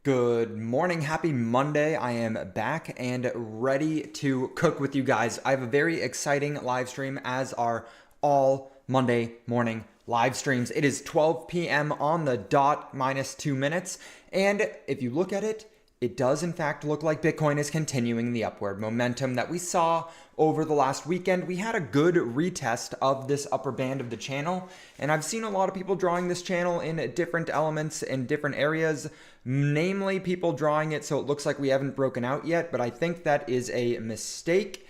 Good morning, happy Monday. I am back and ready to cook with you guys. I have a very exciting live stream, as are all Monday morning live streams. It is 12 p.m. on the dot, minus 2 minutes. And if you look at it, it does in fact look like Bitcoin is continuing the upward momentum that we saw over the last weekend. We had a good retest of this upper band of the channel, and I've seen a lot of people drawing this channel in different elements in different areas, namely people drawing it so it looks like we haven't broken out yet, but I think that is a mistake.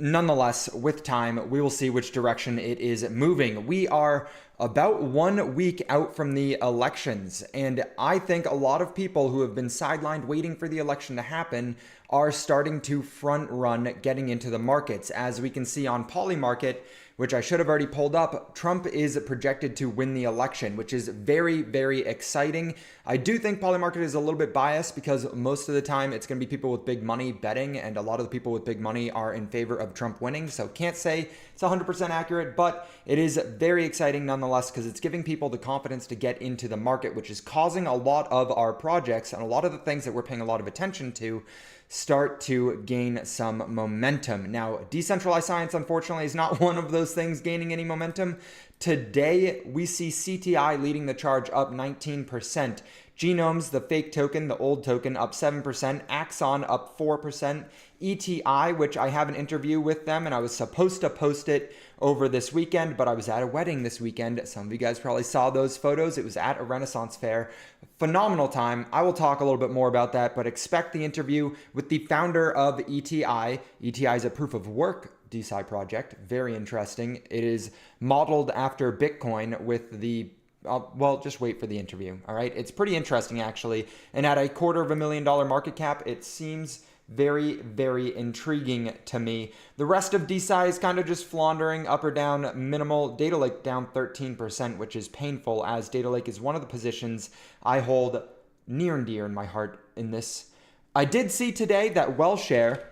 Nonetheless, with time, we will see which direction it is moving. We are about 1 week out from the elections, and I think a lot of people who have been sidelined waiting for the election to happen are starting to front run getting into the markets. As we can see on Polymarket, which I should have already pulled up, Trump is projected to win the election, which is very, very exciting. I do think Polymarket is a little bit biased because most of the time it's going to be people with big money betting, and a lot of the people with big money are in favor of Trump winning. So can't say it's 100% accurate, but it is very exciting nonetheless because it's giving people the confidence to get into the market, which is causing a lot of our projects and a lot of the things that we're paying a lot of attention to start to gain some momentum. Now, decentralized science, unfortunately, is not one of those things gaining any momentum. Today, we see CTI leading the charge up 19%. Genomes, the fake token, the old token, up 7%. Axon up 4%. ETI, which I have an interview with them, and I was supposed to post it over this weekend, but I was at a wedding this weekend. Some of you guys probably saw those photos. It was at a Renaissance fair. Phenomenal time. I will talk a little bit more about that, but expect the interview with the founder of ETI. ETI is a proof of work DeSci project. Very interesting. It is modeled after Bitcoin with the well, just wait for the interview. All right. It's pretty interesting, actually. And at a $250,000 market cap, it seems very, very intriguing to me. The rest of DeSci is kind of just floundering up or down, minimal. Data Lake down 13%, which is painful, as Data Lake is one of the positions I hold near and dear in my heart in this. I did see today that WellShare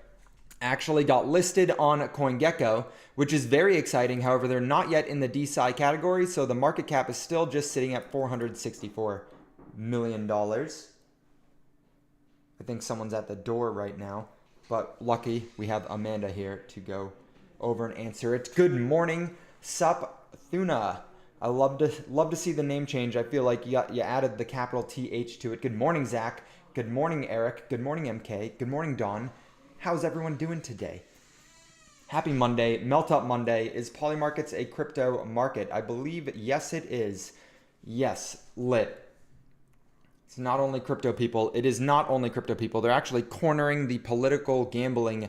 actually got listed on CoinGecko, which is very exciting. However, they're not yet in the DeSci category, so the market cap is still just sitting at $464 million. I think someone's at the door right now, but lucky we have Amanda here to go over and answer it. Good morning, Sup Thuna. I love to see the name change. I feel like you added the capital TH to it. Good morning, Zach. Good morning, Eric. Good morning, MK. Good morning, Dawn. How's everyone doing today? Happy Monday, Melt Up Monday. Is Polymarkets a crypto market? I believe yes, it is. Yes, lit. It's not only crypto people. It is not only crypto people. They're actually cornering the political gambling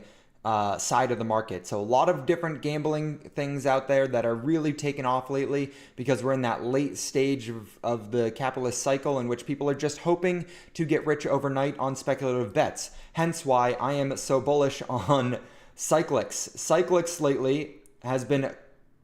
side of the market. So a lot of different gambling things out there that are really taking off lately because we're in that late stage of the capitalist cycle in which people are just hoping to get rich overnight on speculative bets. Hence why I am so bullish on Cyclix. Cyclix lately has been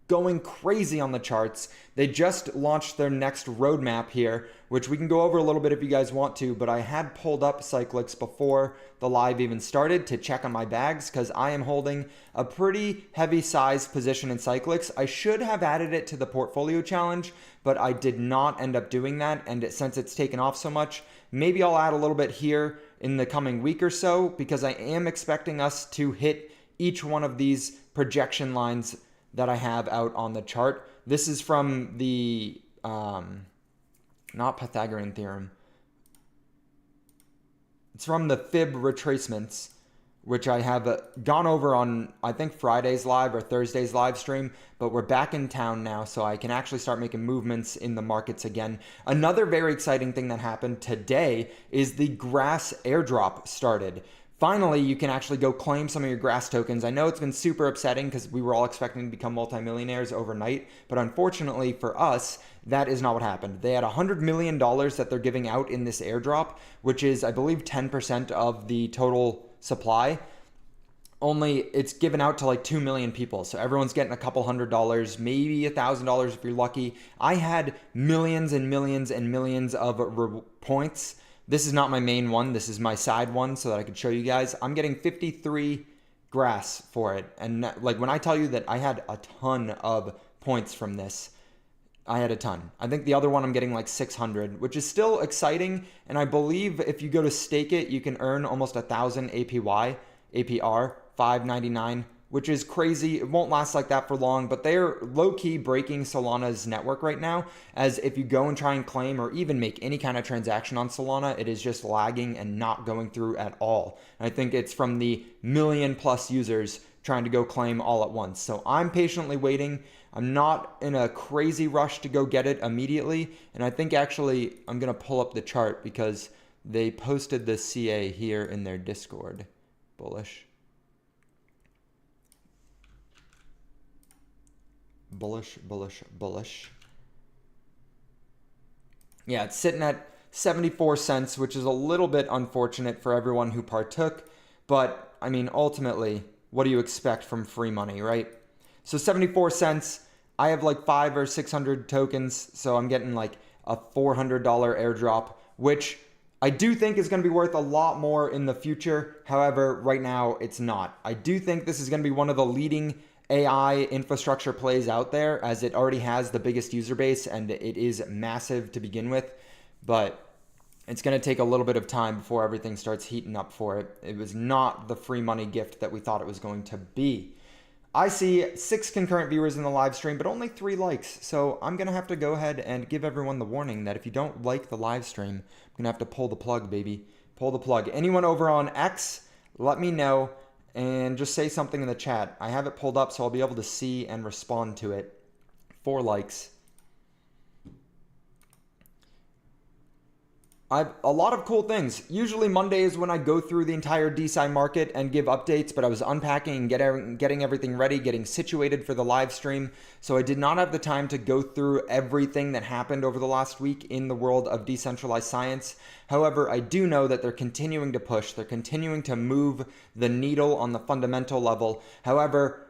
going crazy on the charts. They just launched their next roadmap here, which we can go over a little bit if you guys want to, but I had pulled up Cyclix before the live even started to check on my bags because I am holding a pretty heavy sized position in Cyclix. I should have added it to the portfolio challenge, but I did not end up doing that, and since it's taken off so much, maybe I'll add a little bit here in the coming week or so because I am expecting us to hit each one of these projection lines that I have out on the chart. This is from the, not Pythagorean theorem. It's from the fib retracements, which I have gone over on, I think, Friday's live or Thursday's live stream, but we're back in town now, so I can actually start making movements in the markets again. Another very exciting thing that happened today is the Grass airdrop started. Finally, you can actually go claim some of your Grass tokens. I know it's been super upsetting because we were all expecting to become multimillionaires overnight, but unfortunately for us, that is not what happened. They had $100 million that they're giving out in this airdrop, which is, I believe, 10% of the total supply. Only it's given out to like 2 million people. So everyone's getting a couple $100, maybe $1,000 if you're lucky. I had millions and millions and millions of points. This is not my main one. This is my side one so that I could show you guys. I'm getting 53 Grass for it. And like when I tell you that I had a ton of points from this, I had a ton. I think the other one I'm getting like 600, which is still exciting. And I believe if you go to stake it, you can earn almost 1,000 APY, APR, 599, which is crazy. It won't last like that for long, but they're low-key breaking Solana's network right now, as if you go and try and claim or even make any kind of transaction on Solana, it is just lagging and not going through at all. And I think it's from the million plus users trying to go claim all at once. So I'm patiently waiting. I'm not in a crazy rush to go get it immediately. And I think actually I'm going to pull up the chart because they posted the CA here in their Discord. Bullish. Bullish, bullish, bullish. Yeah, it's sitting at 74 cents, which is a little bit unfortunate for everyone who partook. But I mean, ultimately, what do you expect from free money, right? So 74 cents, I have like 500 or 600 tokens. So I'm getting like a $400 airdrop, which I do think is going to be worth a lot more in the future. However, right now it's not. I do think this is going to be one of the leading AI infrastructure plays out there, as it already has the biggest user base and it is massive to begin with. But it's going to take a little bit of time before everything starts heating up for it. It was not the free money gift that we thought it was going to be. I see 6 concurrent viewers in the live stream, but only 3 likes. So I'm going to have to go ahead and give everyone the warning that if you don't like the live stream, I'm going to have to pull the plug, baby. Pull the plug. Anyone over on X, let me know and just say something in the chat. I have it pulled up so I'll be able to see and respond to it. 4 likes. I've a lot of cool things. Usually Monday is when I go through the entire DeSci market and give updates, but I was unpacking and getting everything ready, getting situated for the live stream. So I did not have the time to go through everything that happened over the last week in the world of decentralized science. However, I do know that they're continuing to push. They're continuing to move the needle on the fundamental level. However,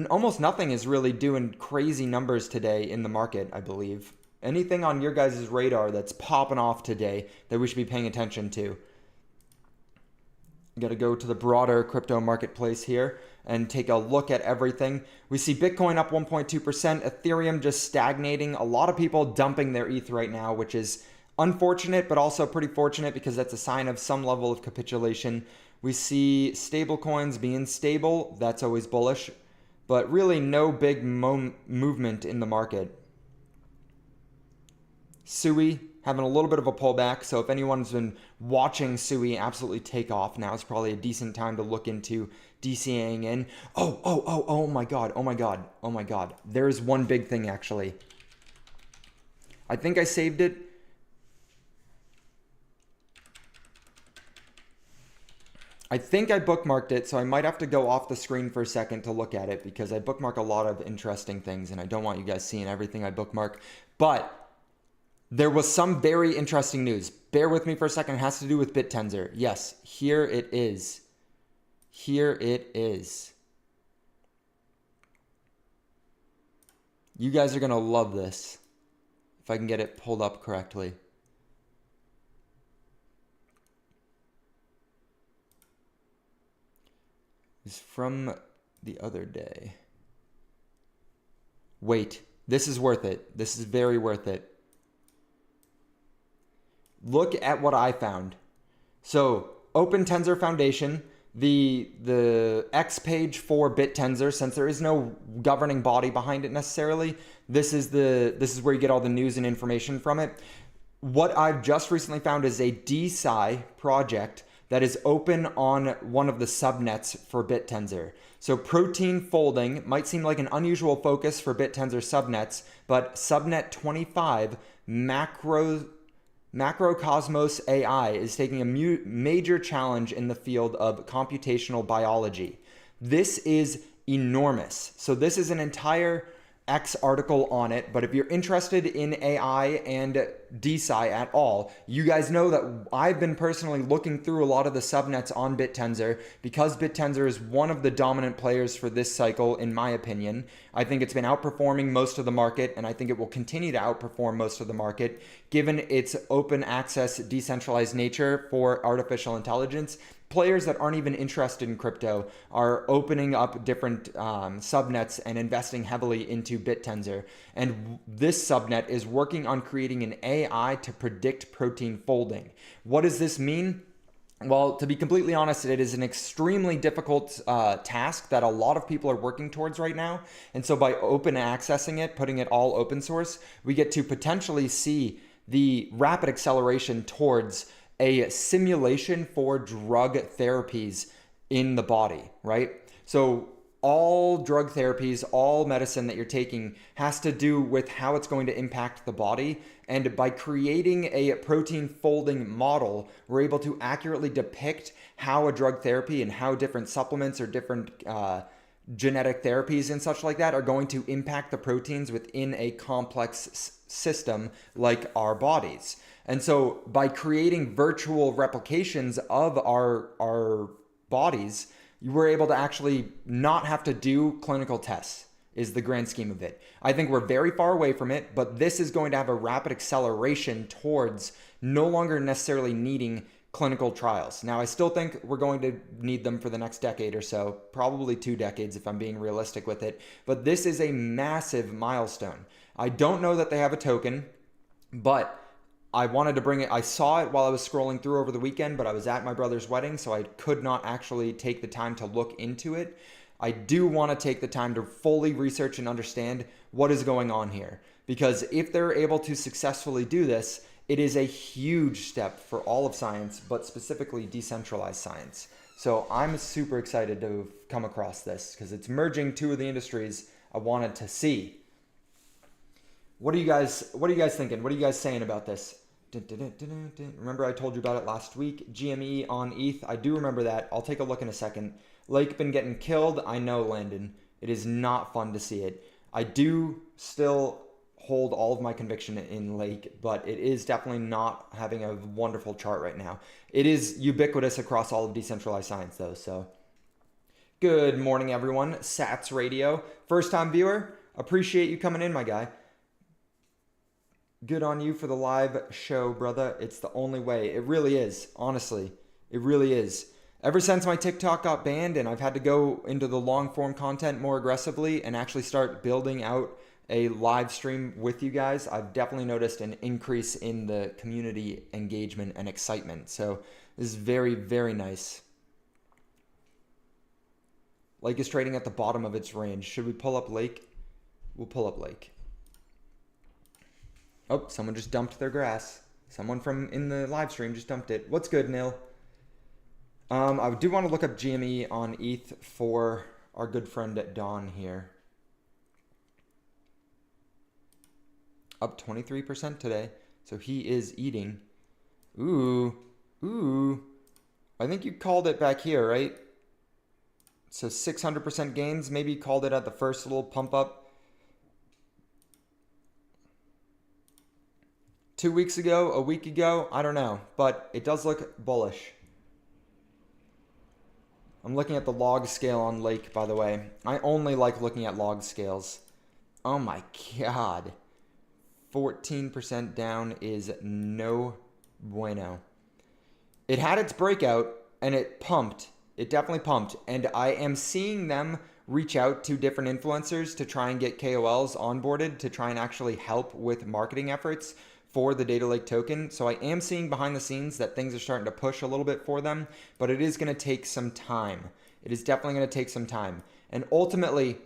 almost nothing is really doing crazy numbers today in the market, I believe. Anything on your guys' radar that's popping off today that we should be paying attention to? Got to go to the broader crypto marketplace here and take a look at everything. We see Bitcoin up 1.2%, Ethereum just stagnating. A lot of people dumping their ETH right now, which is unfortunate, but also pretty fortunate because that's a sign of some level of capitulation. We see stable coins being stable. That's always bullish, but really no big movement in the market. Sui having a little bit of a pullback, so if anyone's been watching Sui absolutely take off, now is probably a decent time to look into DCAing in. Oh my god. There's one big thing actually. I think I saved it. I think I bookmarked it, so I might have to go off the screen for a second to look at it because I bookmark a lot of interesting things and I don't want you guys seeing everything I bookmark. But there was some very interesting news. Bear with me for a second. It has to do with BitTensor. Yes, here it is. Here it is. You guys are going to love this if I can get it pulled up correctly. It's from the other day. Wait, this is worth it. This is very worth it. Look at what I found. So Open Tensor Foundation, the X page for BitTensor, since there is no governing body behind it necessarily, this is where you get all the news and information from it. What I've just recently found is a DeSci project that is open on one of the subnets for BitTensor. So protein folding might seem like an unusual focus for BitTensor subnets, but subnet 25 Macrocosmos AI is taking a major challenge in the field of computational biology. This is enormous. So this is an entire X article on it, but if you're interested in AI and DeSci at all. You guys know that I've been personally looking through a lot of the subnets on BitTensor because BitTensor is one of the dominant players for this cycle, in my opinion. I think it's been outperforming most of the market, and I think it will continue to outperform most of the market given its open access, decentralized nature for artificial intelligence. Players that aren't even interested in crypto are opening up different subnets and investing heavily into BitTensor. And this subnet is working on creating an AI to predict protein folding. What does this mean? Well, to be completely honest, it is an extremely difficult task that a lot of people are working towards right now. And so by open accessing it, putting it all open source, we get to potentially see the rapid acceleration towards a simulation for drug therapies in the body, right? So all drug therapies, all medicine that you're taking has to do with how it's going to impact the body. And by creating a protein folding model, we're able to accurately depict how a drug therapy and how different supplements or different genetic therapies and such like that are going to impact the proteins within a complex system like our bodies. And so by creating virtual replications of our bodies, we're able to actually not have to do clinical tests, is the grand scheme of it. I think we're very far away from it, but this is going to have a rapid acceleration towards no longer necessarily needing clinical trials. Now, I still think we're going to need them for the next decade or so, probably 2 decades if I'm being realistic with it. But this is a massive milestone. I don't know that they have a token, but I wanted to bring it. I saw it while I was scrolling through over the weekend, but I was at my brother's wedding, so I could not actually take the time to look into it. I do want to take the time to fully research and understand what is going on here, because if they're able to successfully do this, it is a huge step for all of science, but specifically decentralized science. So I'm super excited to have come across this because it's merging 2 of the industries I wanted to see. What are you guys thinking? What are you guys saying about this? Remember I told you about it last week? GME on ETH. I do remember that. I'll take a look in a second. Lake been getting killed. I know, Landon. It is not fun to see it. I do still hold all of my conviction in Lake, but it is definitely not having a wonderful chart right now. It is ubiquitous across all of decentralized science though, so. Good morning, everyone. Sats Radio. First time viewer. Appreciate you coming in, my guy. Good on you for the live show, brother. It's the only way. It really is. Honestly, it really is. Ever since my TikTok got banned and I've had to go into the long form content more aggressively and actually start building out a live stream with you guys, I've definitely noticed an increase in the community engagement and excitement. So this is very, very nice. Lake is trading at the bottom of its range. Should we pull up Lake? We'll pull up Lake. Oh, someone just dumped their grass. Someone from in the live stream just dumped it. What's good, Nil? I do want to look up GME on ETH for our good friend Don here. Up 23% today. So he is eating. Ooh. I think you called it back here, right? So 600% gains. Maybe you called it at the first little pump up. 2 weeks ago, a week ago, I don't know. But it does look bullish. I'm looking at the log scale on Lake, by the way. I only like looking at log scales. Oh my god. 14% down is no bueno. It had its breakout and it pumped. It definitely pumped. And I am seeing them reach out to different influencers to try and get KOLs onboarded to try and actually help with marketing efforts for the Data Lake token. So I am seeing behind the scenes that things are starting to push a little bit for them, but it is going to take some time. It is definitely going to take some time. And ultimately,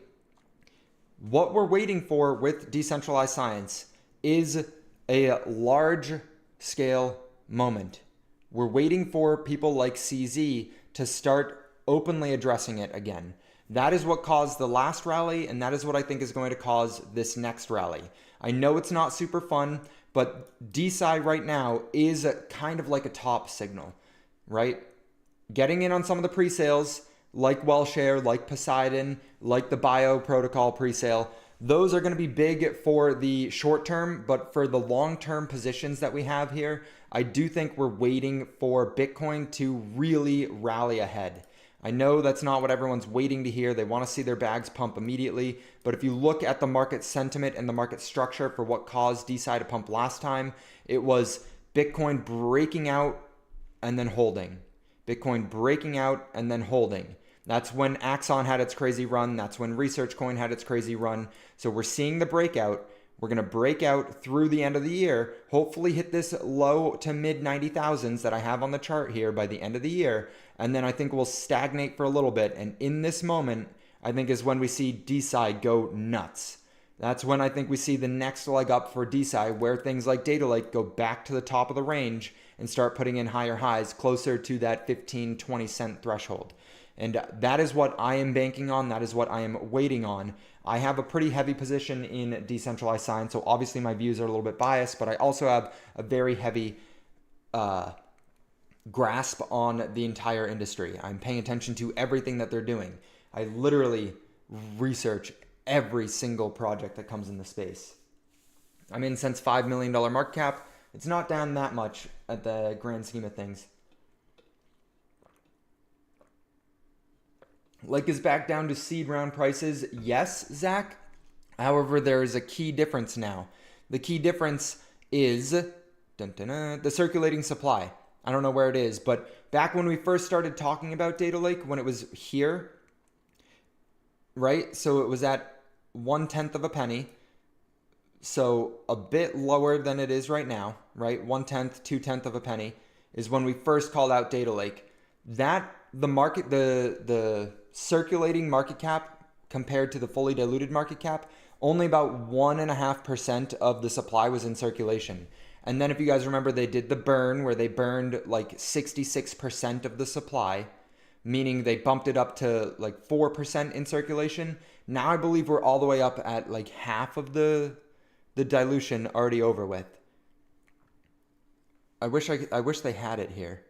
what we're waiting for with decentralized science is a large scale moment. We're waiting for people like CZ to start openly addressing it again. That is what caused the last rally, and that is what I think is going to cause this next rally. I know it's not super fun, but DeSci right now is kind of like a top signal, right? Getting in on some of the pre-sales, like WellShare, like Poseidon, like the Bio Protocol pre-sale, Those are going to be big for the short term, but for the long term positions that we have here, I do think we're waiting for Bitcoin to really rally ahead. I know that's not what everyone's waiting to hear. They want to see their bags pump immediately. But if you look at the market sentiment and the market structure for what caused DeSci to pump last time, it was Bitcoin breaking out and then holding. Bitcoin breaking out and then holding. That's when Axon had its crazy run. That's when Research Coin had its crazy run. So we're seeing the breakout. We're going to break out through the end of the year, hopefully hit this low to mid 90,000s that I have on the chart here by the end of the year. And then I think we'll stagnate for a little bit. And in this moment, I think is when we see DeSci go nuts. That's when I think we see the next leg up for DeSci, where things like Data Lake go back to the top of the range and start putting in higher highs closer to that 15-20 cent threshold. And that is what I am banking on. That is what I am waiting on. I have a pretty heavy position in decentralized science, so obviously my views are a little bit biased, but I also have a very heavy grasp on the entire industry. I'm paying attention to everything that they're doing. I literally research every single project that comes in the space. I'm in since $5 million market cap. It's not down that much at the grand scheme of things. Like is back down to seed round prices. Yes, Zach. However, there is a key difference now. The key difference is the circulating supply. I don't know where it is, but back when we first started talking about Data Lake, when it was here, right? So it was at 1/10 of a penny. So a bit lower than it is right now, right? 1/10, 2/10 of a penny is when we first called out Data Lake. That the market, the circulating market cap compared to the fully diluted market cap, only about 1.5% of the supply was in circulation. And then if you guys remember, they did the burn where they burned like 66% of the supply, meaning they bumped it up to like 4% in circulation. Now I believe we're all the way up at like half of the dilution already over with. I wish they had it here.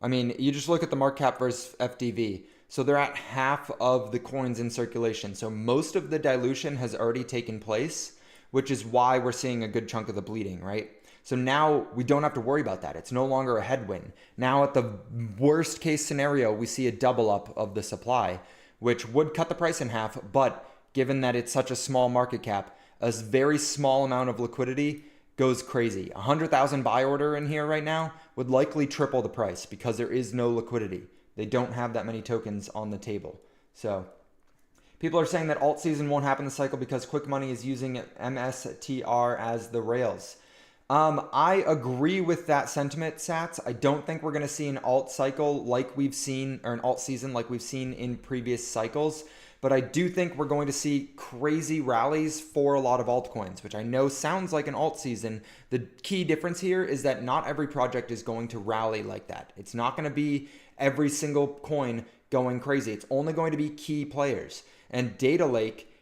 I mean, you just look at the market cap versus FDV. So they're at half of the coins in circulation. So most of the dilution has already taken place, which is why we're seeing a good chunk of the bleeding, right? So now we don't have to worry about that. It's no longer a headwind. Now at the worst case scenario, we see a double up of the supply, which would cut the price in half. But given that it's such a small market cap, a very small amount of liquidity goes crazy. 100,000 buy order in here right now would likely triple the price because there is no liquidity. They don't have that many tokens on the table. So people are saying that alt season won't happen this cycle because Quick Money is using MSTR as the rails. I agree with that sentiment, Sats. I don't think we're going to see an alt cycle like we've seen, or an alt season like we've seen in previous cycles. But I do think we're going to see crazy rallies for a lot of altcoins, which I know sounds like an alt season. The key difference here is that not every project is going to rally like that. It's not going to be every single coin going crazy. It's only going to be key players. And Data Lake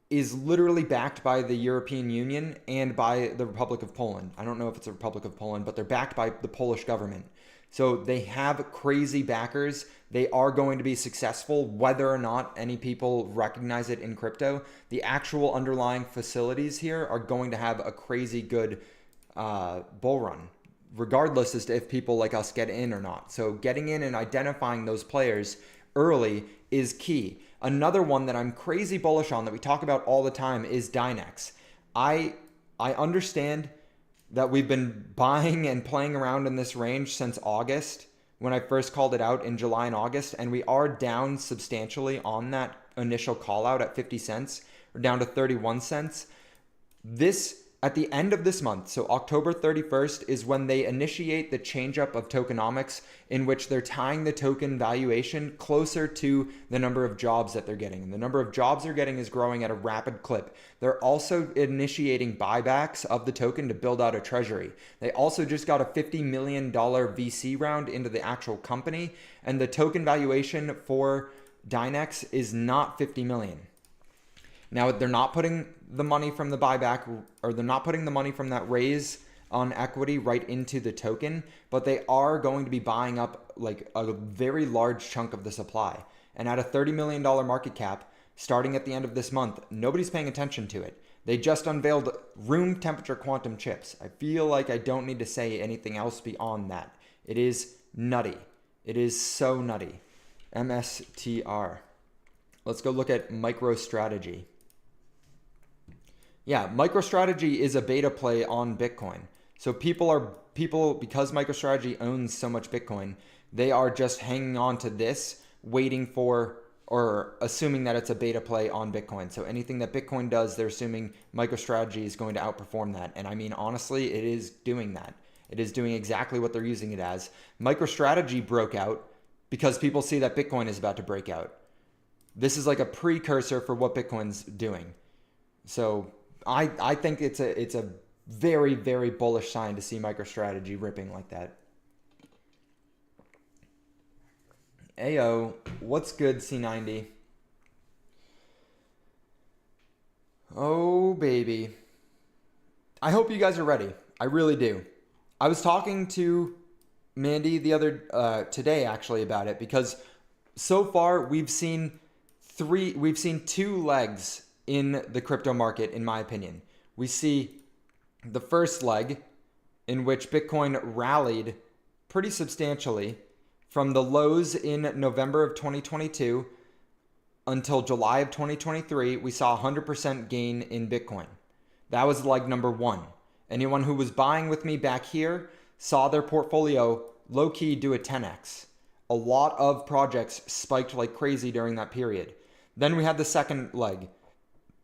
is literally backed by the European Union and by the Republic of Poland. I don't know if it's the Republic of Poland, but they're backed by the Polish government. So they have crazy backers. They are going to be successful, whether or not any people recognize it in crypto. The actual underlying facilities here are going to have a crazy good bull run, regardless as to if people like us get in or not. So getting in and identifying those players early is key. Another one that I'm crazy bullish on that we talk about all the time is Dynex. I understand that we've been buying and playing around in this range since August when I first called it out in July and August, and we are down substantially on that initial call out at 50 cents. We're down to 31 cents. This, at the end of this month, so October 31st, is when they initiate the change up of tokenomics, in which they're tying the token valuation closer to the number of jobs that they're getting. And the number of jobs they're getting is growing at a rapid clip. They're also initiating buybacks of the token to build out a treasury. They also just got a $50 million VC round into the actual company, and the token valuation for Dynex is not 50 million. Now, they're not putting the money from the buyback, or they're not putting the money from that raise on equity right into the token, but they are going to be buying up like a very large chunk of the supply. and at a $30 million market cap starting at the end of this month, nobody's paying attention to it. They just unveiled room temperature quantum chips. I feel like I don't need to say anything else beyond that. It is nutty. It is so nutty. MSTR. Let's go look at MicroStrategy. Yeah, MicroStrategy is a beta play on Bitcoin. So people, because MicroStrategy owns so much Bitcoin, they are just hanging on to this, waiting for or assuming that it's a beta play on Bitcoin. So anything that Bitcoin does, they're assuming MicroStrategy is going to outperform that. And I mean, honestly, it is doing that. It is doing exactly what they're using it as. MicroStrategy broke out because people see that Bitcoin is about to break out. This is like a precursor for what Bitcoin's doing. So I think it's a very, very bullish sign to see MicroStrategy ripping like that. Ayo, what's good, C90? Oh, baby. I hope you guys are ready. I really do. I was talking to Mandy today actually about it, because so far we've seen two legs in the crypto market, in my opinion. We see the first leg, in which Bitcoin rallied pretty substantially from the lows in November of 2022 until July of 2023. We saw 100% gain in Bitcoin. That was leg number one. Anyone who was buying with me back here saw their portfolio low-key do a 10x. A lot of projects spiked like crazy during that period. Then we had the second leg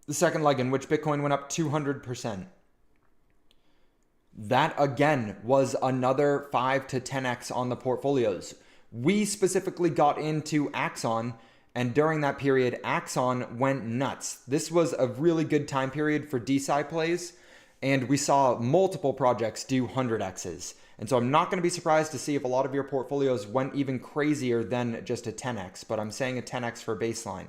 in which Bitcoin went up 200%. That again was another 5 to 10x on the portfolios. We specifically got into Axon, and during that period, Axon went nuts. This was a really good time period for DeSci plays, and we saw multiple projects do 100x's. And so I'm not going to be surprised to see if a lot of your portfolios went even crazier than just a 10x, but I'm saying a 10x for baseline.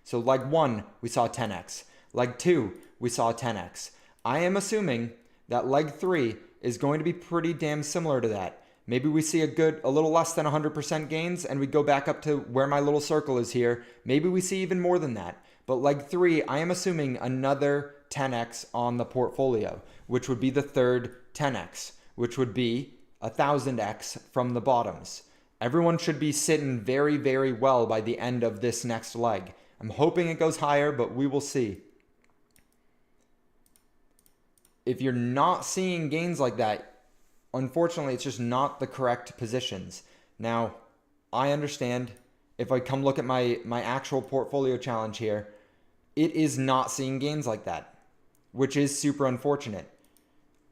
So leg 1, we saw 10x. Leg 2, we saw 10x. I am assuming that leg 3 is going to be pretty damn similar to that. Maybe we see a little less than 100% gains, and we go back up to where my little circle is here. Maybe we see even more than that. But leg 3, I am assuming another 10x on the portfolio, which would be the third 10x, which would be 1000x from the bottoms. Everyone should be sitting very, very well by the end of this next leg. I'm hoping it goes higher, but we will see. If you're not seeing gains like that, unfortunately, it's just not the correct positions. Now, I understand if I come look at my actual portfolio challenge here, it is not seeing gains like that, which is super unfortunate.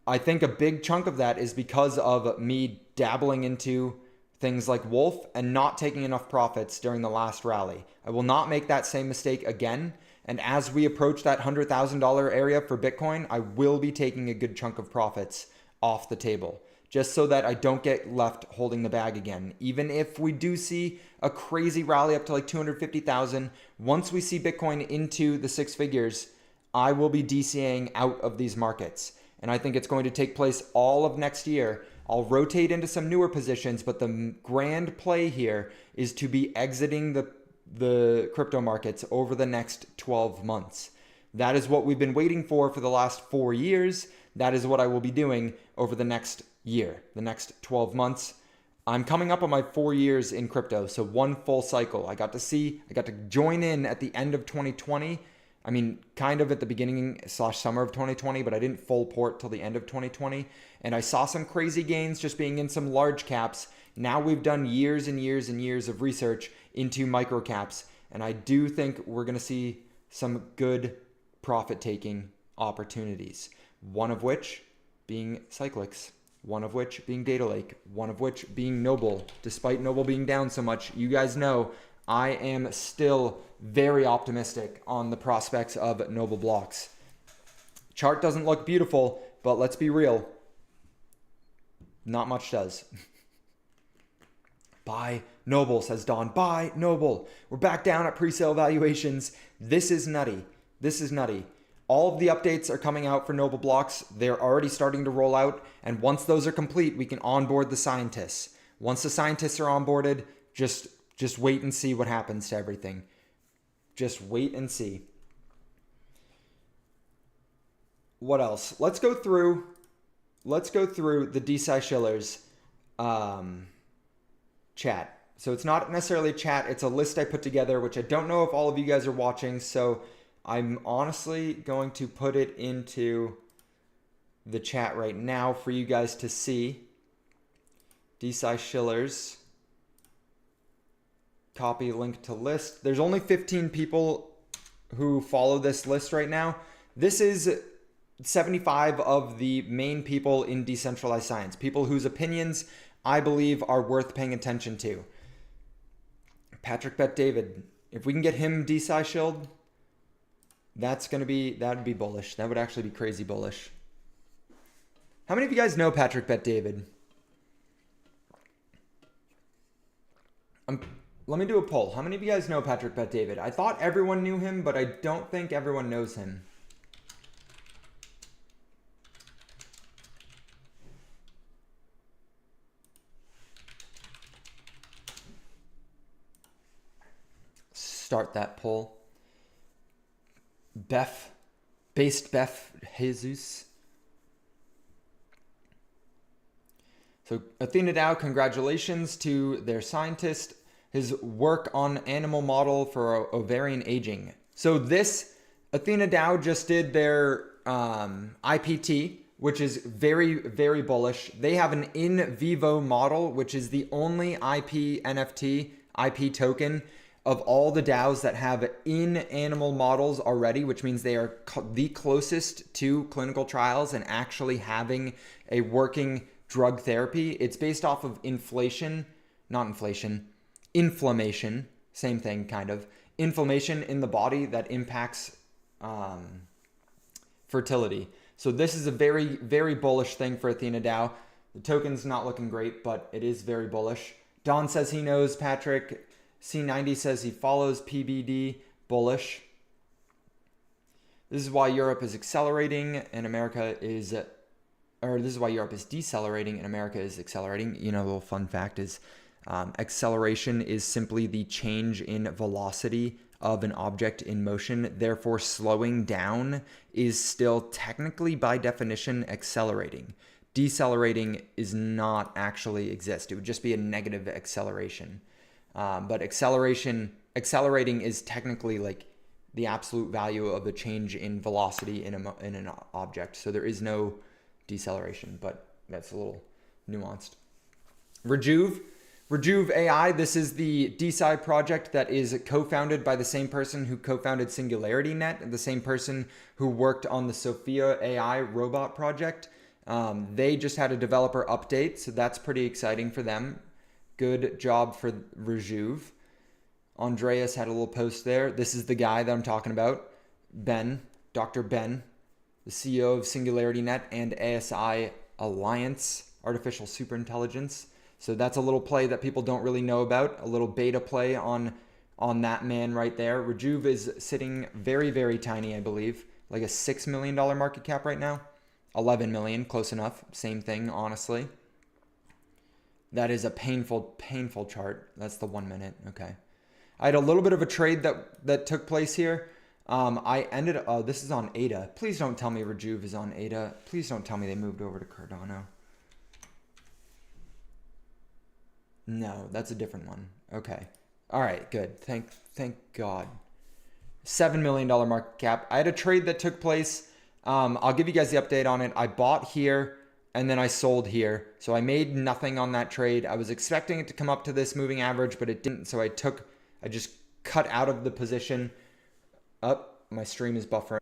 I think a big chunk of that is because of me dabbling into things like Wolf and not taking enough profits during the last rally. I will not make that same mistake again. And as we approach that $100,000 area for Bitcoin, I will be taking a good chunk of profits off the table, just so that I don't get left holding the bag again. Even if we do see a crazy rally up to like 250,000, once we see Bitcoin into the six figures, I will be DCAing out of these markets. And I think it's going to take place all of next year. I'll rotate into some newer positions, but the grand play here is to be exiting the crypto markets over the next 12 months. That is what we've been waiting for the last 4 years. That is what I will be doing over the next year, the next 12 months. I'm coming up on my 4 years in crypto, so one full cycle. I got to join in at the end of 2020. I mean, kind of at the beginning/summer of 2020, but I didn't full port till the end of 2020. And I saw some crazy gains just being in some large caps. Now we've done years and years and years of research into micro caps, and I do think we're going to see some good profit taking opportunities. One of which being Cyclics, one of which being Data Lake, one of which being Noble. Despite Noble being down so much, you guys know I am still very optimistic on the prospects of Noble blocks. Chart doesn't look beautiful, but let's be real. Not much does. Buy Noble, says Don. Buy Noble. We're back down at pre-sale valuations. This is nutty. This is nutty. All of the updates are coming out for Noble blocks. They're already starting to roll out. And once those are complete, we can onboard the scientists. Once the scientists are onboarded, just Just wait and see what happens to everything. Just wait and see. What else? Let's go through the DeSci Shillers chat. So it's not necessarily a chat, it's a list I put together, which I don't know if all of you guys are watching, so I'm honestly going to put it into the chat right now for you guys to see. DeSci Shillers. Copy link to list. There's only 15 people who follow this list right now. This is 75 of the main people in decentralized science, people whose opinions I believe are worth paying attention to. Patrick Bet David, if we can get him DeSci shield, that'd be bullish. That would actually be crazy bullish. How many of you guys know Patrick Bet David? Let me do a poll. How many of you guys know Patrick Bet David? I thought everyone knew him, but I don't think everyone knows him. Start that poll. Beth Jesus. So Athena DAO, congratulations to their scientist. His work on animal model for ovarian aging. So this Athena DAO just did their IPT, which is very, very bullish. They have an in vivo model, which is the only IP NFT, IP token of all the DAOs that have in animal models already, which means they are the closest to clinical trials and actually having a working drug therapy. It's based off of inflation, inflammation, same thing kind of. Inflammation in the body that impacts fertility. So this is a very, very bullish thing for Athena DAO. The token's not looking great, but it is very bullish. Don says he knows Patrick. C90 says he follows PBD, bullish. This is why Europe is accelerating and America is, or this is why Europe is decelerating and America is accelerating. You know, a little fun fact is acceleration is simply the change in velocity of an object in motion. Therefore, slowing down is still technically by definition accelerating. Decelerating is not actually exist. It would just be a negative acceleration. But accelerating is technically like the absolute value of a change in velocity in an object. So there is no deceleration, but that's a little nuanced. Rejuve AI, this is the DeSci project that is co-founded by the same person who co-founded SingularityNet and the same person who worked on the Sophia AI robot project. They just had a developer update, so that's pretty exciting for them. Good job for Rejuve. Andreas had a little post there. This is the guy that I'm talking about. Ben, Dr. Ben, the CEO of SingularityNet and ASI Alliance, Artificial Superintelligence. So that's a little play that people don't really know about. A little beta play on that man right there. Rejuve is sitting very, very tiny, I believe. Like a $6 million market cap right now. 11 million, close enough. Same thing, honestly. That is a painful, painful chart. That's the 1 minute. Okay. I had a little bit of a trade that took place here. This is on ADA. Please don't tell me Rejuve is on ADA. Please don't tell me they moved over to Cardano. No, that's a different one. Okay. All right, good. Thank God. $7 million market cap. I had a trade that took place. I'll give you guys the update on it. I bought here and then I sold here. So I made nothing on that trade. I was expecting it to come up to this moving average, but it didn't. So I just cut out of the position. My stream is buffering.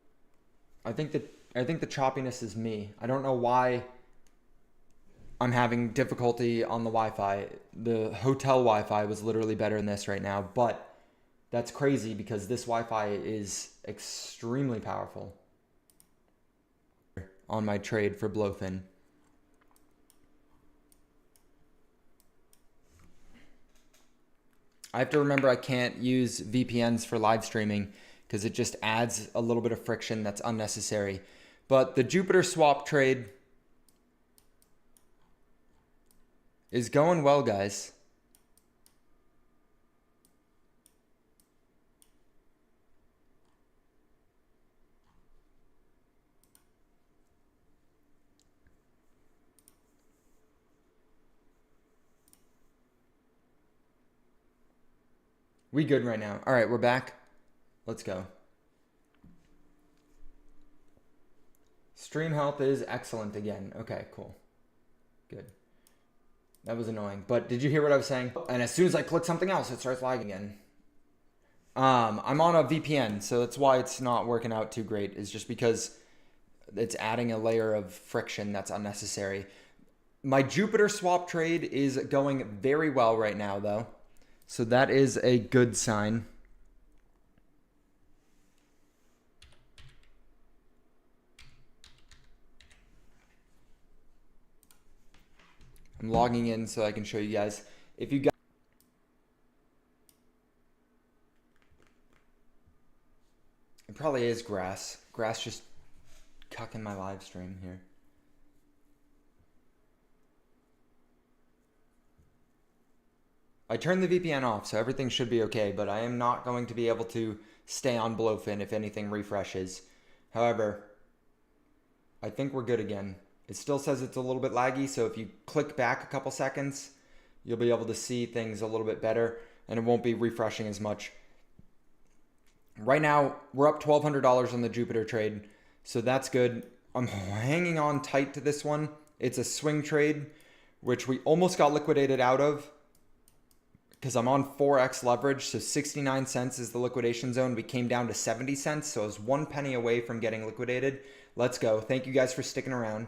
I think the choppiness is me. I don't know why I'm having difficulty on the Wi-Fi. The hotel Wi-Fi was literally better than this right now, but that's crazy because this Wi-Fi is extremely powerful on my trade for Blowfin. I have to remember I can't use VPNs for live streaming because it just adds a little bit of friction that's unnecessary. But the Jupiter swap trade is going well, guys. We good right now. All right, we're back. Let's go. Stream health is excellent again. Okay, cool. Good. That was annoying. But did you hear what I was saying? And as soon as I click something else, it starts lagging again. I'm on a VPN, so that's why it's not working out too great. It's just because it's adding a layer of friction that's unnecessary. My Jupiter swap trade is going very well right now, though. So that is a good sign. I'm logging in so I can show you guys. If you guys... It probably is grass. Grass just cucking my live stream here. I turned the VPN off, so everything should be okay, but I am not going to be able to stay on Blowfin if anything refreshes. However, I think we're good again. It still says it's a little bit laggy, so if you click back a couple seconds, you'll be able to see things a little bit better, and it won't be refreshing as much. Right now, we're up $1,200 on the Jupiter trade, so that's good. I'm hanging on tight to this one. It's a swing trade, which we almost got liquidated out of because I'm on 4x leverage, so 69 cents is the liquidation zone. We came down to 70 cents, so I was 1 penny away from getting liquidated. Let's go. Thank you guys for sticking around.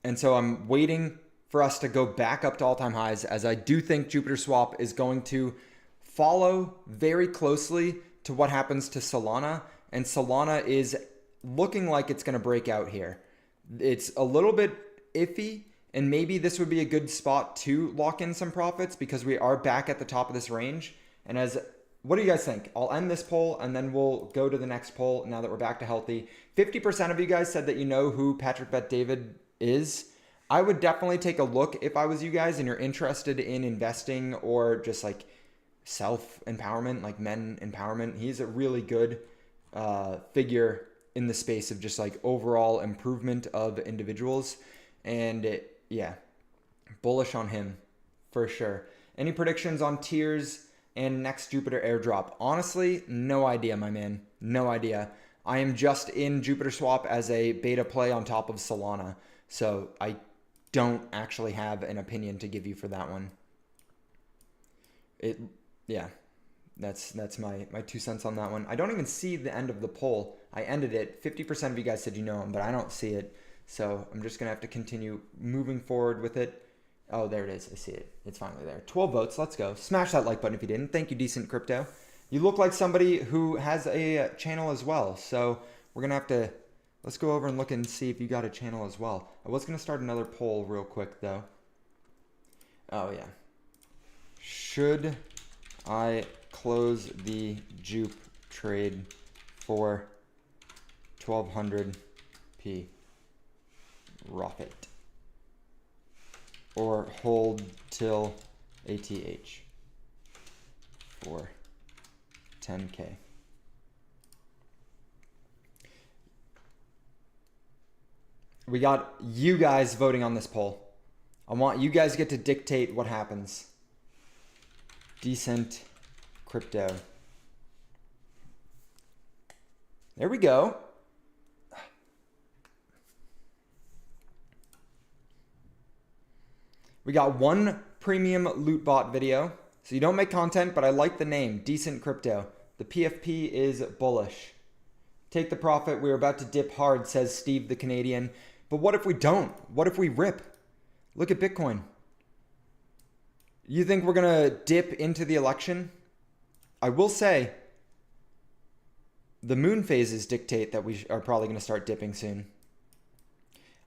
And so I'm waiting for us to go back up to all-time highs, as I do think Jupiter Swap is going to follow very closely to what happens to Solana, and Solana is looking like it's going to break out here. It's a little bit iffy, and maybe this would be a good spot to lock in some profits because we are back at the top of this range. And what do you guys think? I'll end this poll and then we'll go to the next poll now that we're back to healthy. 50% of you guys said that you know who Patrick Bet-David is. I would definitely take a look if I was you guys and you're interested in investing or just like self-empowerment, like men empowerment. He's a really good figure in the space of just like overall improvement of individuals. And yeah, bullish on him for sure. Any predictions on tiers and next Jupiter airdrop? Honestly, no idea, my man. No idea. I am just in Jupiter Swap as a beta play on top of Solana. So I don't actually have an opinion to give you for that one. Yeah, that's my 2 cents on that one. I don't even see the end of the poll. I ended it. 50% of you guys said you know him, but I don't see it. So I'm just going to have to continue moving forward with it. Oh, there it is. I see it. It's finally there. 12 votes. Let's go. Smash that like button if you didn't. Thank you, Decent Crypto. You look like somebody who has a channel as well. So we're going to have to, let's go over and look and see if you got a channel as well. I was going to start another poll real quick, though. Oh, yeah. Should I close the Jupe trade for 1200p profit or hold till ATH for 10K? We got you guys voting on this poll. I want you guys to get to dictate what happens. Decent Crypto. There we go. We got one premium loot bot video. So you don't make content, but I like the name, Decent Crypto. The PFP is bullish. Take the profit. We're about to dip hard, says Steve the Canadian. But what if we don't? What if we rip? Look at Bitcoin. You think we're going to dip into the election? I will say the moon phases dictate that we are probably going to start dipping soon.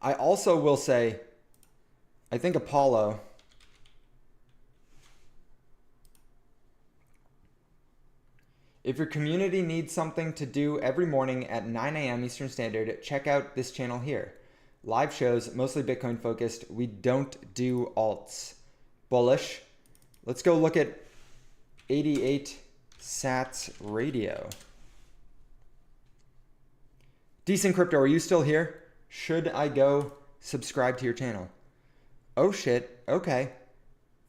I also will say, I think Apollo, if your community needs something to do every morning at 9 a.m. Eastern Standard, check out this channel here. Live shows, mostly Bitcoin focused. We don't do alts. Bullish. Let's go look at 88 Sats Radio. Decent Crypto, are you still here? Should I go subscribe to your channel? Oh shit, okay.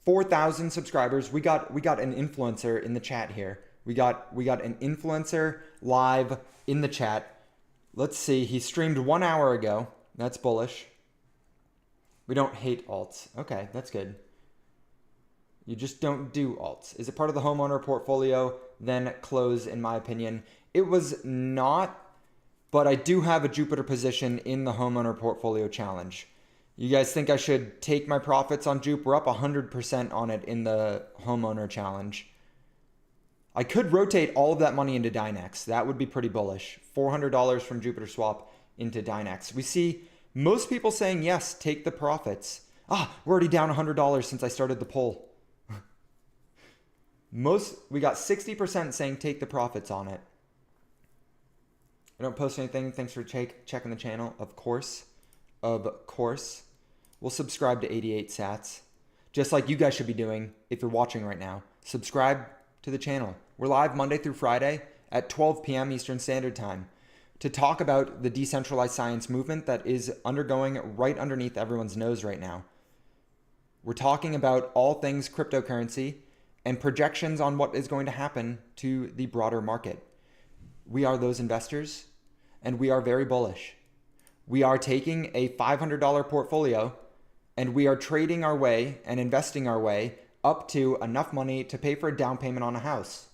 4,000 subscribers. We got an influencer in the chat here. We got an influencer live in the chat. Let's see. He streamed 1 hour ago. That's bullish. We don't hate alts. Okay, that's good. You just don't do alts. Is it part of the homeowner portfolio? Then close, in my opinion. It was not, but I do have a Jupiter position in the homeowner portfolio challenge. You guys think I should take my profits on Jupe? We're up 100% on it in the homeowner challenge. I could rotate all of that money into Dynex. That would be pretty bullish. $400 from Jupiter Swap into Dynex. We see most people saying, yes, take the profits. We're already down $100 since I started the poll. We got 60% saying take the profits on it. I don't post anything. Thanks for checking the channel. Of course. We'll subscribe to 88 sats. Just like you guys should be doing if you're watching right now. Subscribe to the channel. We're live Monday through Friday at 12 p.m. Eastern Standard Time to talk about the decentralized science movement that is undergoing right underneath everyone's nose right now. We're talking about all things cryptocurrency and projections on what is going to happen to the broader market. We are those investors, and we are very bullish. We are taking a $500 portfolio, and we are trading our way and investing our way up to enough money to pay for a down payment on a house.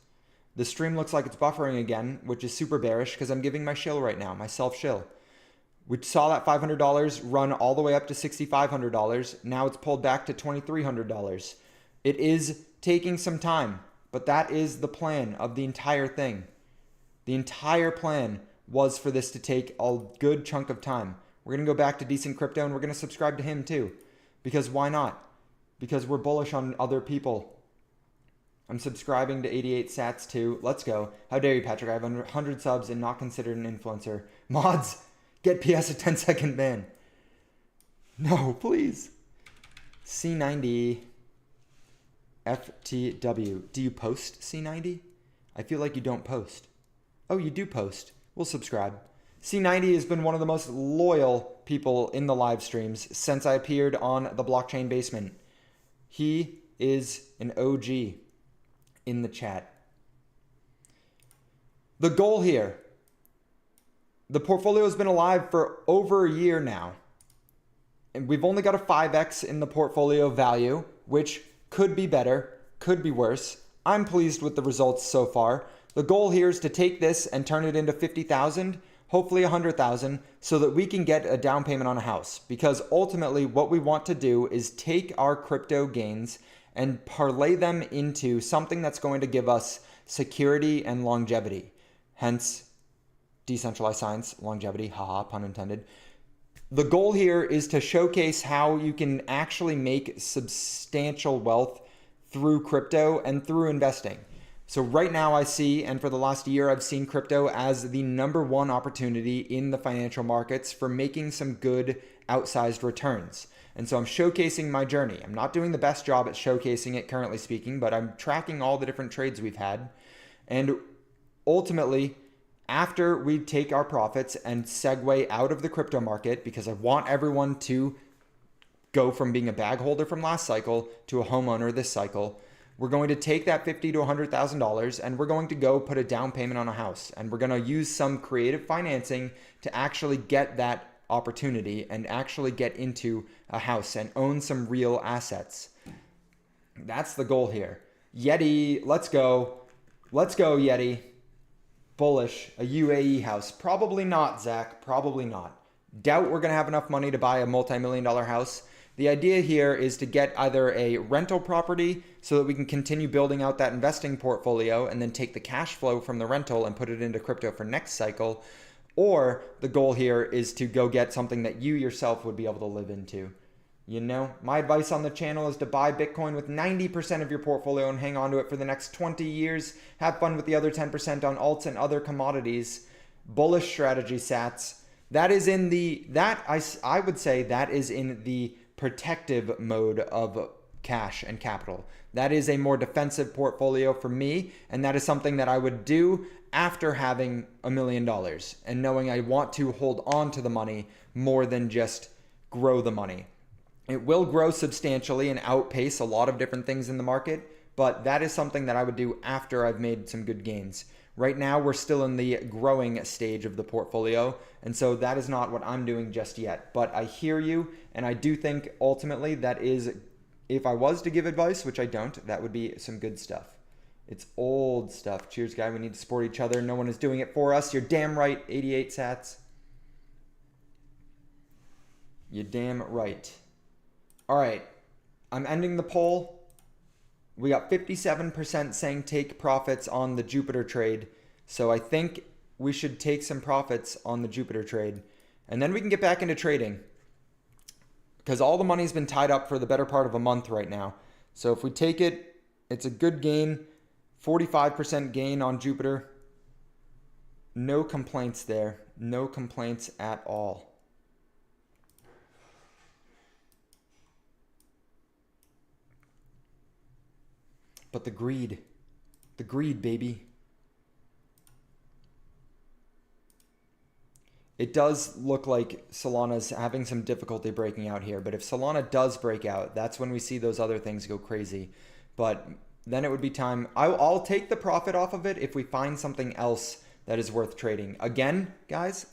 The stream looks like it's buffering again, which is super bearish because I'm giving my shill right now, my self shill. We saw that $500 run all the way up to $6,500. Now it's pulled back to $2,300. It is taking some time, but that is the plan of the entire thing. The entire plan was for this to take a good chunk of time. We're going to go back to Decent Crypto and we're going to subscribe to him too. Because why not? Because we're bullish on other people. I'm subscribing to 88 sats too. Let's go. How dare you, Patrick? I have 100 subs and not considered an influencer. Mods, get PS a 10-second ban. No, please. C90 FTW. Do you post C90? I feel like you don't post. Oh, you do post. We'll subscribe. C90 has been one of the most loyal people in the live streams since I appeared on the Blockchain Basement. He is an OG in the chat. The goal here, the portfolio has been alive for over a year now. And we've only got a 5x in the portfolio value, which could be better, could be worse. I'm pleased with the results so far. The goal here is to take this and turn it into 50,000, hopefully 100,000, so that we can get a down payment on a house. Because ultimately what we want to do is take our crypto gains and parlay them into something that's going to give us security and longevity. Hence, decentralized science, longevity, haha, pun intended. The goal here is to showcase how you can actually make substantial wealth through crypto and through investing. So right now I see, and for the last year, I've seen crypto as the #1 opportunity in the financial markets for making some good outsized returns. And so I'm showcasing my journey. I'm not doing the best job at showcasing it currently speaking, but I'm tracking all the different trades we've had. And ultimately, after we take our profits and segue out of the crypto market, because I want everyone to go from being a bag holder from last cycle to a homeowner this cycle, we're going to take that $50,000 to $100,000 and we're going to go put a down payment on a house. And we're going to use some creative financing to actually get that opportunity and actually get into a house and own some real assets. That's the goal here. Yeti, let's go. Let's go, Yeti. Bullish, a UAE house. Probably not, Zach. Probably not. Doubt we're going to have enough money to buy a multi-million-dollar house. The idea here is to get either a rental property so that we can continue building out that investing portfolio and then take the cash flow from the rental and put it into crypto for next cycle. Or the goal here is to go get something that you yourself would be able to live into. You know, my advice on the channel is to buy Bitcoin with 90% of your portfolio and hang on to it for the next 20 years. Have fun with the other 10% on alts and other commodities. Bullish strategy, sats. That is in the, I would say that is in the protective mode of cash and capital. That is a more defensive portfolio for me, and that is something that I would do after having $1 million and knowing I want to hold on to the money more than just grow the money. It will grow substantially and outpace a lot of different things in the market, but that is something that I would do after I've made some good gains. Right now, we're still in the growing stage of the portfolio, and so that is not what I'm doing just yet. But I hear you, and I do think ultimately that is, if I was to give advice, which I don't, that would be some good stuff. It's old stuff. Cheers, guy. We need to support each other. No one is doing it for us. You're damn right, 88 sats. You're damn right. All right. I'm ending the poll. We got 57% saying take profits on the Jupiter trade. So I think we should take some profits on the Jupiter trade. And then we can get back into trading. Because all the money's been tied up for the better part of a month right now. So if we take it, it's a good gain. 45% gain on Jupiter. No complaints there. No complaints at all. But the greed, baby. It does look like Solana's having some difficulty breaking out here. But if Solana does break out, that's when we see those other things go crazy. But then it would be time. I'll take the profit off of it if we find something else that is worth trading. Again, guys,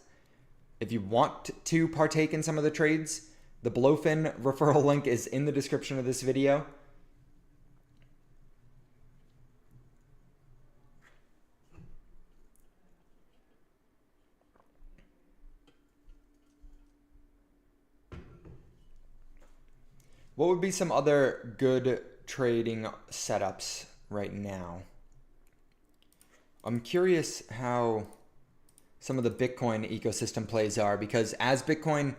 if you want to partake in some of the trades, the Blowfin referral link is in the description of this video. What would be some other good trading setups right now? I'm curious how some of the Bitcoin ecosystem plays are, because as Bitcoin,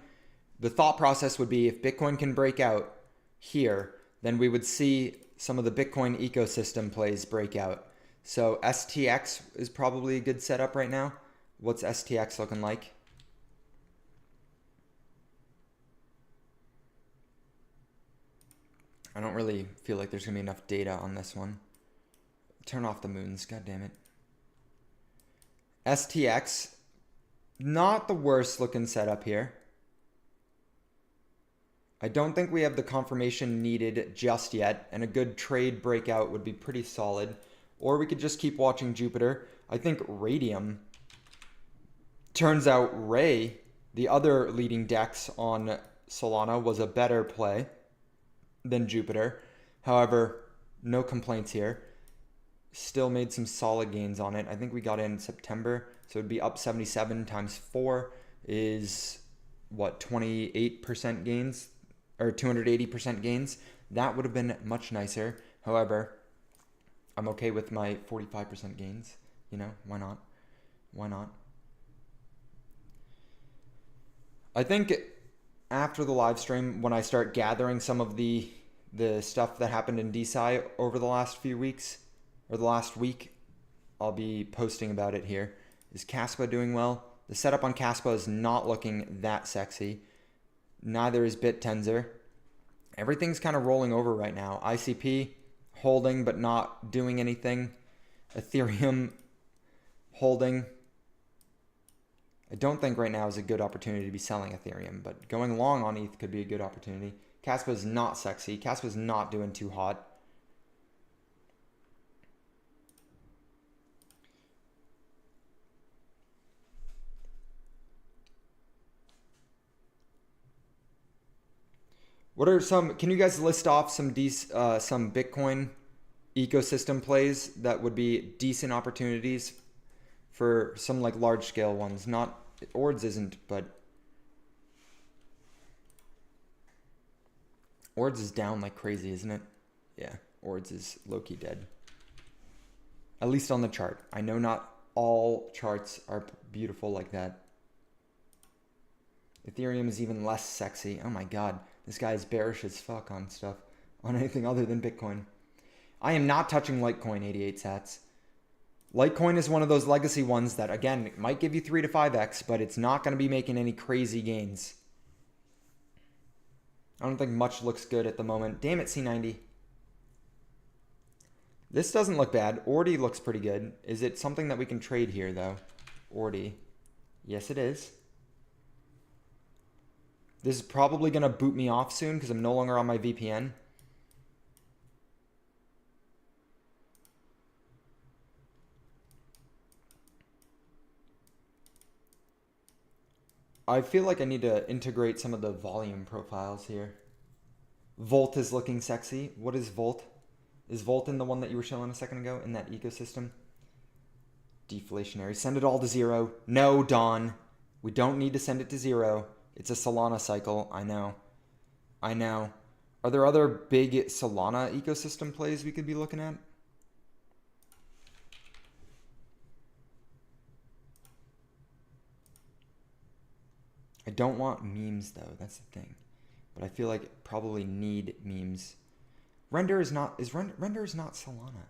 the thought process would be if Bitcoin can break out here, then we would see some of the Bitcoin ecosystem plays break out. So STX is probably a good setup right now. What's STX looking like? I don't really feel like there's going to be enough data on this one. Turn off the moons, god damn it. STX, not the worst looking setup here. I don't think we have the confirmation needed just yet, and a good trade breakout would be pretty solid. Or we could just keep watching Jupiter. I think Radium, turns out Ray, the other leading DEX on Solana, was a better play than Jupiter. However, no complaints here. Still made some solid gains on it. I think we got in September, so it'd be up 77 times 4 is what, 28% gains or 280% gains. That would have been much nicer. However, I'm okay with my 45% gains. You know, why not? Why not? I think after the live stream, when I start gathering some of the stuff that happened in DeSci over the last few weeks, or the last week, I'll be posting about it here. Is Caspa doing well? The setup on Caspa is not looking that sexy. Neither is BitTensor. Everything's kind of rolling over right now. ICP holding but not doing anything. Ethereum holding. I don't think right now is a good opportunity to be selling Ethereum, but going long on ETH could be a good opportunity. Caspa is not sexy. Caspa is not doing too hot. What are some, can you guys list off some Bitcoin ecosystem plays that would be decent opportunities for some like large scale ones? Not, Ords isn't, but Ords is down like crazy, isn't it? Yeah, Ords is low-key dead. At least on the chart. I know not all charts are beautiful like that. Ethereum is even less sexy. Oh my god. This guy is bearish as fuck on stuff. On anything other than Bitcoin. I am not touching Litecoin, 88 sats. Litecoin is one of those legacy ones that, again, it might give you 3 to 5x, but it's not going to be making any crazy gains. I don't think much looks good at the moment. Damn it, C90. This doesn't look bad. Ordi looks pretty good. Is it something that we can trade here, though? Ordi. Yes, it is. This is probably going to boot me off soon because I'm no longer on my VPN. I feel like I need to integrate some of the volume profiles here. Volt is looking sexy. What is Volt? Is Volt in the one that you were showing a second ago in that ecosystem? Deflationary. Send it all to zero. No, Dawn. We don't need to send it to zero. It's a Solana cycle. I know. I know. Are there other big Solana ecosystem plays we could be looking at? I don't want memes though, that's the thing. But I feel like probably need memes. Render is not Solana.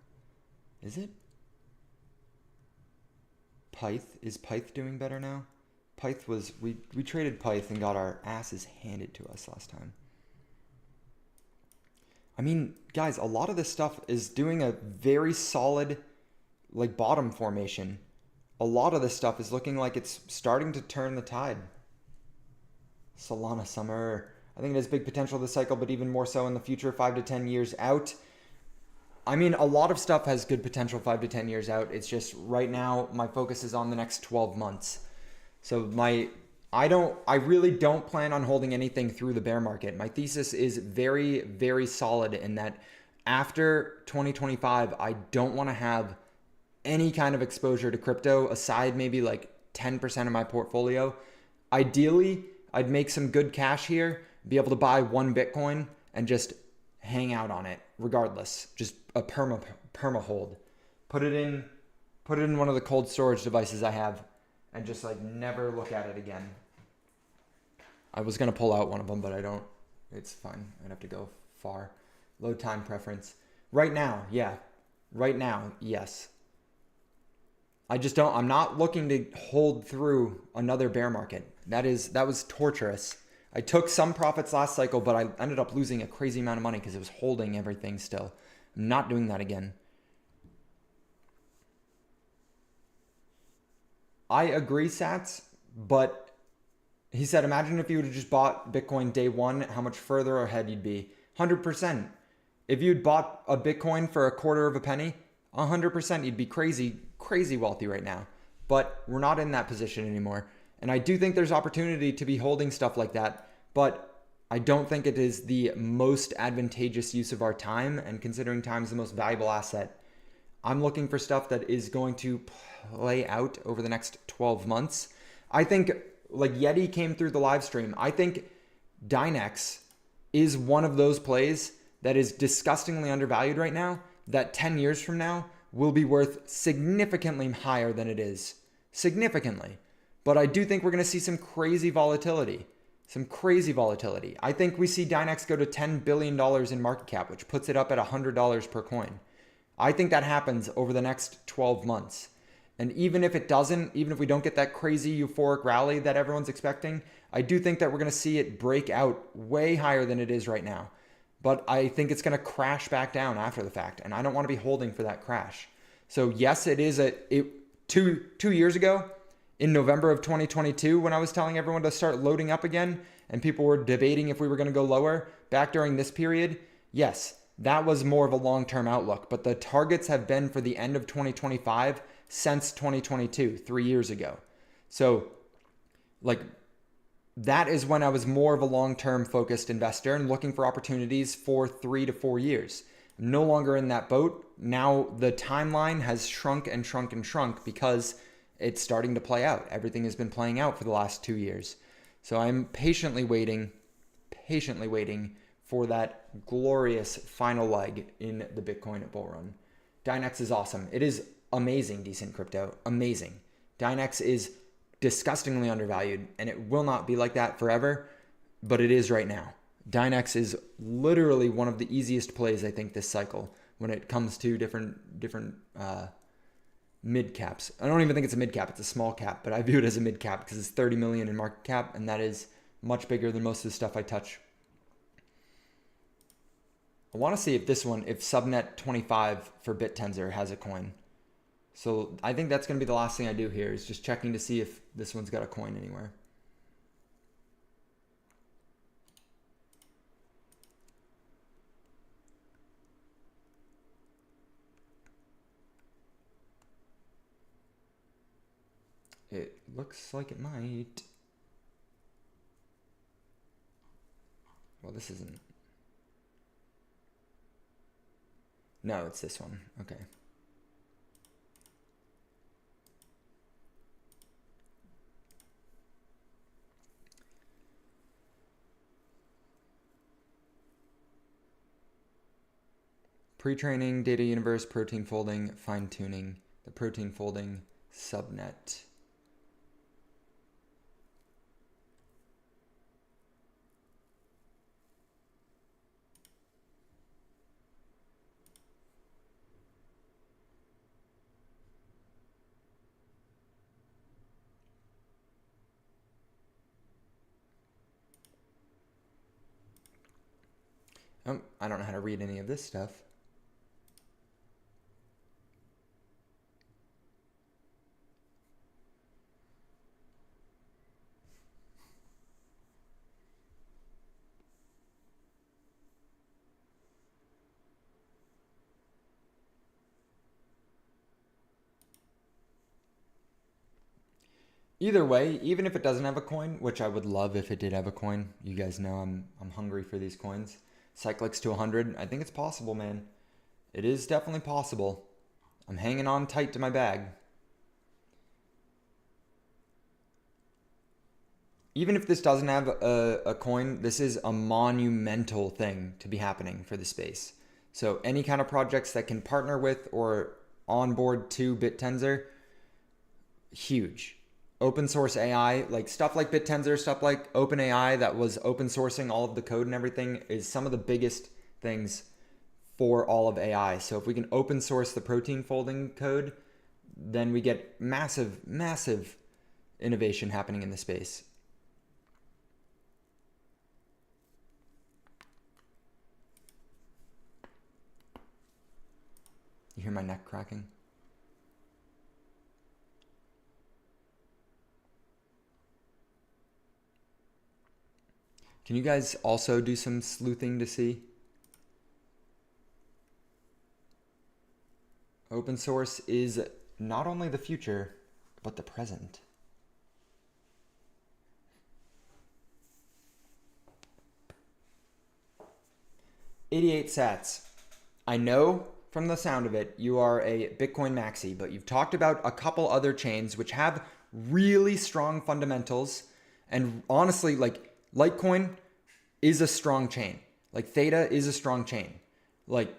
Is it? Pyth, is Pyth doing better now? Pyth was, we traded Pyth and got our asses handed to us last time. I mean, guys, a lot of this stuff is doing a very solid like bottom formation. A lot of this stuff is looking like it's starting to turn the tide. Solana Summer. I think it has big potential this cycle, but even more so in the future, 5 to 10 years out. I mean, a lot of stuff has good potential 5 to 10 years out. It's just right now, my focus is on the next 12 months. So I really don't plan on holding anything through the bear market. My thesis is very, very solid in that after 2025, I don't want to have any kind of exposure to crypto aside maybe like 10% of my portfolio. Ideally, I'd make some good cash here, be able to buy one Bitcoin and just hang out on it regardless. Just a perma hold. Put it in one of the cold storage devices I have and just like never look at it again. I was going to pull out one of them, but I don't. It's fine. I'd have to go far. Load time preference. Right now, yeah. Right now, yes. I'm not looking to hold through another bear market. That was torturous. I took some profits last cycle, but I ended up losing a crazy amount of money because it was holding everything still. I'm not doing that again. I agree, Sats, but he said, imagine if you would have just bought Bitcoin day one, how much further ahead you'd be. 100%. If you'd bought a Bitcoin for a quarter of a penny, 100% you'd be crazy wealthy right now. But we're not in that position anymore. And I do think there's opportunity to be holding stuff like that, but I don't think it is the most advantageous use of our time, and considering time is the most valuable asset, I'm looking for stuff that is going to play out over the next 12 months. I think like Yeti came through the live stream. I think Dynex is one of those plays that is disgustingly undervalued right now, that 10 years from now will be worth significantly higher than it is. Significantly. But I do think we're going to see some crazy volatility. I think we see Dynex go to $10 billion in market cap, which puts it up at $100 per coin. I think that happens over the next 12 months. And even if it doesn't, even if we don't get that crazy euphoric rally that everyone's expecting, I do think that we're going to see it break out way higher than it is right now. But I think it's going to crash back down after the fact, and I don't want to be holding for that crash. So yes, it is two years ago, in November of 2022, when I was telling everyone to start loading up again and people were debating if we were going to go lower back during this period, yes, that was more of a long-term outlook. But the targets have been for the end of 2025 since 2022, 3 years ago. So like that is when I was more of a long-term focused investor and looking for opportunities for 3 to 4 years. I'm no longer in that boat. Now the timeline has shrunk and shrunk and shrunk because it's starting to play out. Everything has been playing out for the last 2 years. So I'm patiently waiting for that glorious final leg in the Bitcoin bull run. Dynex is awesome. It is amazing, decent crypto. Amazing. Dynex is disgustingly undervalued, and it will not be like that forever, but it is right now. Dynex is literally one of the easiest plays, I think, this cycle when it comes to different mid caps. I don't even think it's a mid cap, it's a small cap, but I view it as a mid cap because it's 30 million in market cap, and that is much bigger than most of the stuff I touch. I want to see if this one, if subnet 25 for BitTensor has a coin. So I think that's going to be the last thing I do here, is just checking to see if this one's got a coin anywhere. It looks like it might. Well, this isn't. No, it's this one. Okay. Pre-training, data universe, protein folding, fine-tuning, the protein folding subnet. I don't know how to read any of this stuff. Either way, even if it doesn't have a coin, which I would love if it did have a coin. You guys know I'm hungry for these coins. Cyclics to 100. I think it's possible, man. It is definitely possible. I'm hanging on tight to my bag. Even if this doesn't have a coin, this is a monumental thing to be happening for the space. So any kind of projects that can partner with or onboard to BitTensor, huge. Open source AI, like stuff like BitTensor, stuff like OpenAI that was open sourcing all of the code and everything is some of the biggest things for all of AI. So if we can open source the protein folding code, then we get massive, massive innovation happening in the space. You hear my neck cracking? Can you guys also do some sleuthing to see? Open source is not only the future, but the present. $88 sats. I know from the sound of it, you are a Bitcoin maxi, but you've talked about a couple other chains which have really strong fundamentals. And honestly, like Litecoin is a strong chain. Like Theta is a strong chain. Like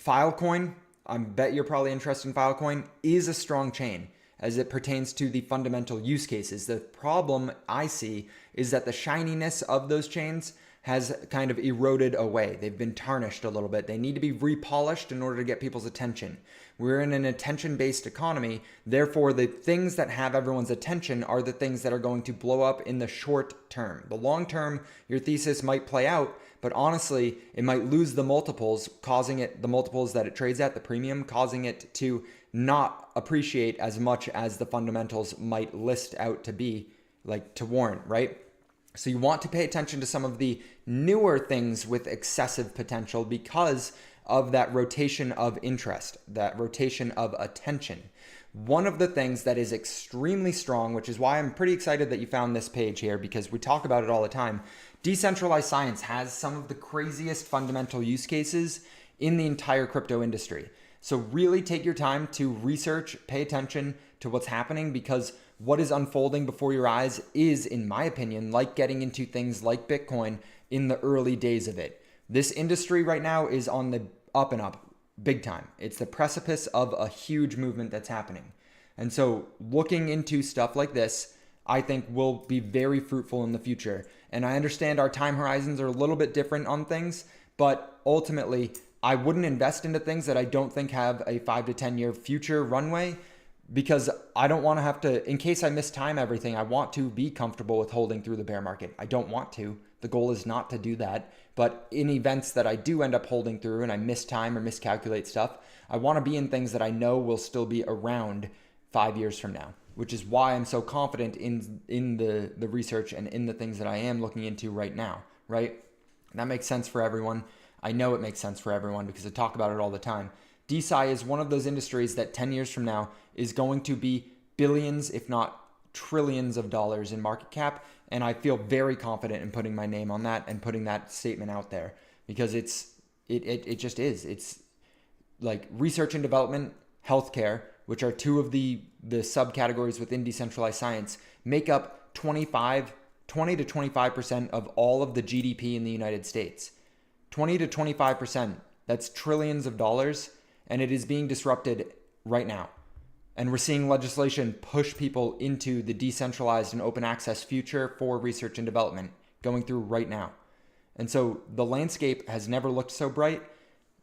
Filecoin, I bet you're probably interested in Filecoin, is a strong chain as it pertains to the fundamental use cases. The problem I see is that the shininess of those chains has kind of eroded away. They've been tarnished a little bit. They need to be repolished in order to get people's attention. We're in an attention-based economy. Therefore, the things that have everyone's attention are the things that are going to blow up in the short term. The long term, your thesis might play out, but honestly, it might lose the multiples, causing it, the multiples that it trades at, the premium, causing it to not appreciate as much as the fundamentals might list out to be, like to warrant, right? So you want to pay attention to some of the newer things with excessive potential because of that rotation of interest, that rotation of attention. One of the things that is extremely strong, which is why I'm pretty excited that you found this page here because we talk about it all the time. Decentralized science has some of the craziest fundamental use cases in the entire crypto industry. So really take your time to research, pay attention to what's happening because what is unfolding before your eyes is, in my opinion, like getting into things like Bitcoin in the early days of it. This industry right now is on the up and up big time. It's the precipice of a huge movement that's happening. And so looking into stuff like this, I think will be very fruitful in the future. And I understand our time horizons are a little bit different on things, but ultimately I wouldn't invest into things that I don't think have a 5 to 10 year future runway because I don't want to have to, in case I mistime everything, I want to be comfortable with holding through the bear market. I don't want to. The goal is not to do that. But in events that I do end up holding through and I mistime or miscalculate stuff, I want to be in things that I know will still be around 5 years from now, which is why I'm so confident in the research and in the things that I am looking into right now, right? That makes sense for everyone. I know it makes sense for everyone because I talk about it all the time. DeSci is one of those industries that 10 years from now is going to be billions, if not trillions of dollars in market cap. And I feel very confident in putting my name on that and putting that statement out there, because it just is. It's like research and development, healthcare, which are two of the subcategories within decentralized science, make up 20 to 25% of all of the GDP in the United States. 20 to 25%. That's trillions of dollars, and it is being disrupted right now. And we're seeing legislation push people into the decentralized and open access future for research and development going through right now. And so the landscape has never looked so bright.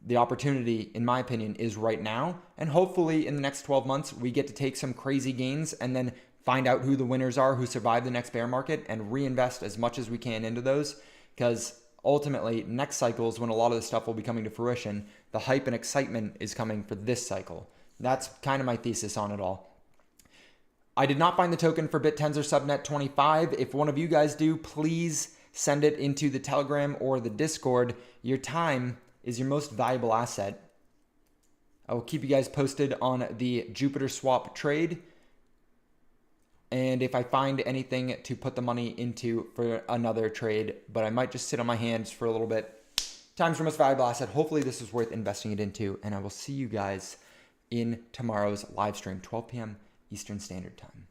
The opportunity, in my opinion, is right now. And hopefully in the next 12 months, we get to take some crazy gains and then find out who the winners are, who survive the next bear market, and reinvest as much as we can into those. Because ultimately, next cycle is when a lot of this stuff will be coming to fruition. The hype and excitement is coming for this cycle. That's kind of my thesis on it all. I did not find the token for BitTensor Subnet 25. If one of you guys do, please send it into the Telegram or the Discord. Your time is your most valuable asset. I will keep you guys posted on the Jupiter swap trade. And if I find anything to put the money into for another trade, but I might just sit on my hands for a little bit. Time's your most valuable asset. Hopefully this is worth investing it into. And I will see you guys in tomorrow's live stream, 12 p.m. Eastern Standard Time.